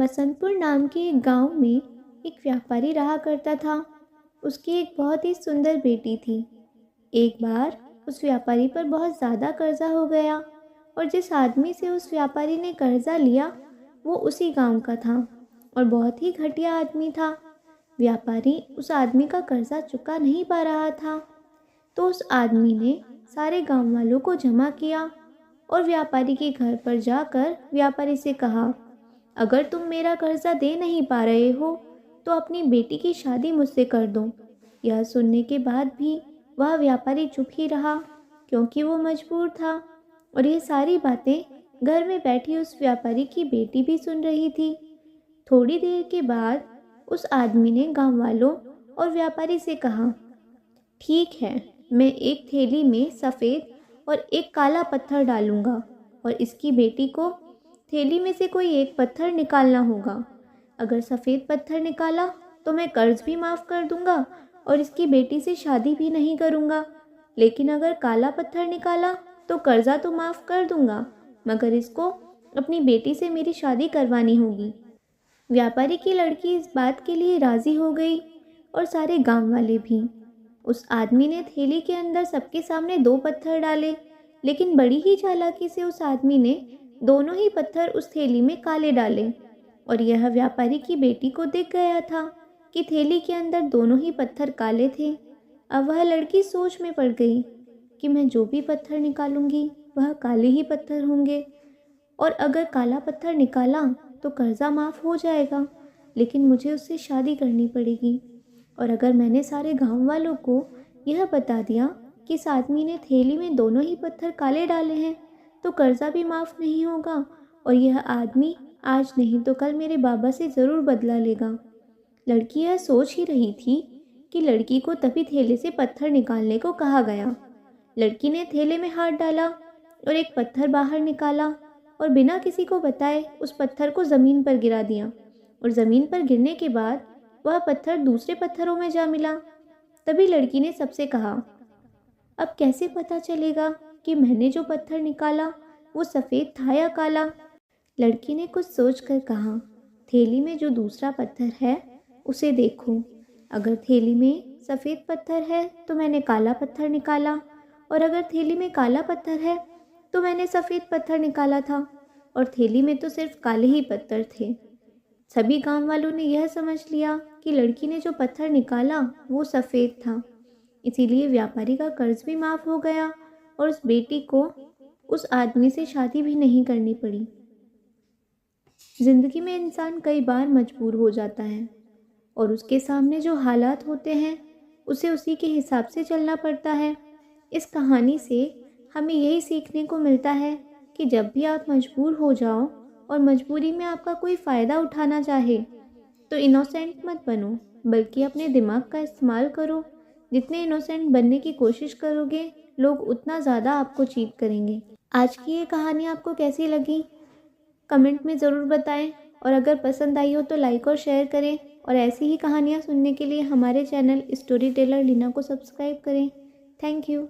बसंतपुर नाम के एक गांव में एक व्यापारी रहा करता था। उसकी एक बहुत ही सुंदर बेटी थी। एक बार उस व्यापारी पर बहुत ज़्यादा कर्जा हो गया और जिस आदमी से उस व्यापारी ने कर्जा लिया वो उसी गांव का था और बहुत ही घटिया आदमी था। व्यापारी उस आदमी का कर्जा चुका नहीं पा रहा था, तो उस आदमी ने सारे गांव वालों को जमा किया और व्यापारी के घर पर जाकर व्यापारी से कहा, अगर तुम मेरा कर्जा दे नहीं पा रहे हो तो अपनी बेटी की शादी मुझसे कर दो। यह सुनने के बाद भी वह व्यापारी चुप ही रहा, क्योंकि वो मजबूर था और ये सारी बातें घर में बैठी उस व्यापारी की बेटी भी सुन रही थी। थोड़ी देर के बाद उस आदमी ने गांव वालों और व्यापारी से कहा, ठीक है, मैं एक थैली में सफ़ेद और एक काला पत्थर डालूंगा और इसकी बेटी को थैली में से कोई एक पत्थर निकालना होगा। अगर सफ़ेद पत्थर निकाला तो मैं कर्ज भी माफ़ कर दूंगा और इसकी बेटी से शादी भी नहीं करूंगा, लेकिन अगर काला पत्थर निकाला तो कर्जा तो माफ़ कर दूंगा, मगर इसको अपनी बेटी से मेरी शादी करवानी होगी। व्यापारी की लड़की इस बात के लिए राज़ी हो गई और सारे गांव वाले भी। उस आदमी ने थैली के अंदर सबके सामने 2 पत्थर डाले, लेकिन बड़ी ही चालाकी से उस आदमी ने दोनों ही पत्थर उस थैली में काले डाले और यह व्यापारी की बेटी को दिख गया था कि थैली के अंदर दोनों ही पत्थर काले थे। अब वह लड़की सोच में पड़ गई कि मैं जो भी पत्थर निकालूंगी वह काले ही पत्थर होंगे और अगर काला पत्थर निकाला तो कर्जा माफ़ हो जाएगा, लेकिन मुझे उससे शादी करनी पड़ेगी। और अगर मैंने सारे गांव वालों को यह बता दिया कि इस आदमी ने थैली में दोनों ही पत्थर काले डाले हैं तो कर्जा भी माफ़ नहीं होगा और यह आदमी आज नहीं तो कल मेरे बाबा से ज़रूर बदला लेगा। लड़की यह सोच ही रही थी कि लड़की को तभी थैले से पत्थर निकालने को कहा गया। लड़की ने थैले में हाथ डाला और एक पत्थर बाहर निकाला और बिना किसी को बताए उस पत्थर को ज़मीन पर गिरा दिया और ज़मीन पर गिरने के बाद वह पत्थर दूसरे पत्थरों में जा मिला। तभी लड़की ने सबसे कहा, अब कैसे पता चलेगा कि मैंने जो पत्थर निकाला वो सफ़ेद था या काला? लड़की ने कुछ सोचकर कहा, थैली में जो दूसरा पत्थर है उसे देखो। अगर थैली में सफ़ेद पत्थर है तो मैंने काला पत्थर निकाला और अगर थैली में काला पत्थर है तो मैंने सफ़ेद पत्थर निकाला था और थैली में तो सिर्फ काले ही पत्थर थे। सभी गांव वालों ने यह समझ लिया कि लड़की ने जो पत्थर निकाला वो सफ़ेद था, इसीलिए व्यापारी का कर्ज भी माफ़ हो गया और उस बेटी को उस आदमी से शादी भी नहीं करनी पड़ी। ज़िंदगी में इंसान कई बार मजबूर हो जाता है और उसके सामने जो हालात होते हैं उसे उसी के हिसाब से चलना पड़ता है। इस कहानी से हमें यही सीखने को मिलता है कि जब भी आप मजबूर हो जाओ और मजबूरी में आपका कोई फ़ायदा उठाना चाहे तो इनोसेंट मत बनो, बल्कि अपने दिमाग का इस्तेमाल करो। जितने इनोसेंट बनने की कोशिश करोगे लोग उतना ज़्यादा आपको चीट करेंगे। आज की ये कहानी आपको कैसी लगी कमेंट में ज़रूर बताएं और अगर पसंद आई हो तो लाइक और शेयर करें और ऐसी ही कहानियाँ सुनने के लिए हमारे चैनल स्टोरी टेलर लीना को सब्सक्राइब करें। Thank you.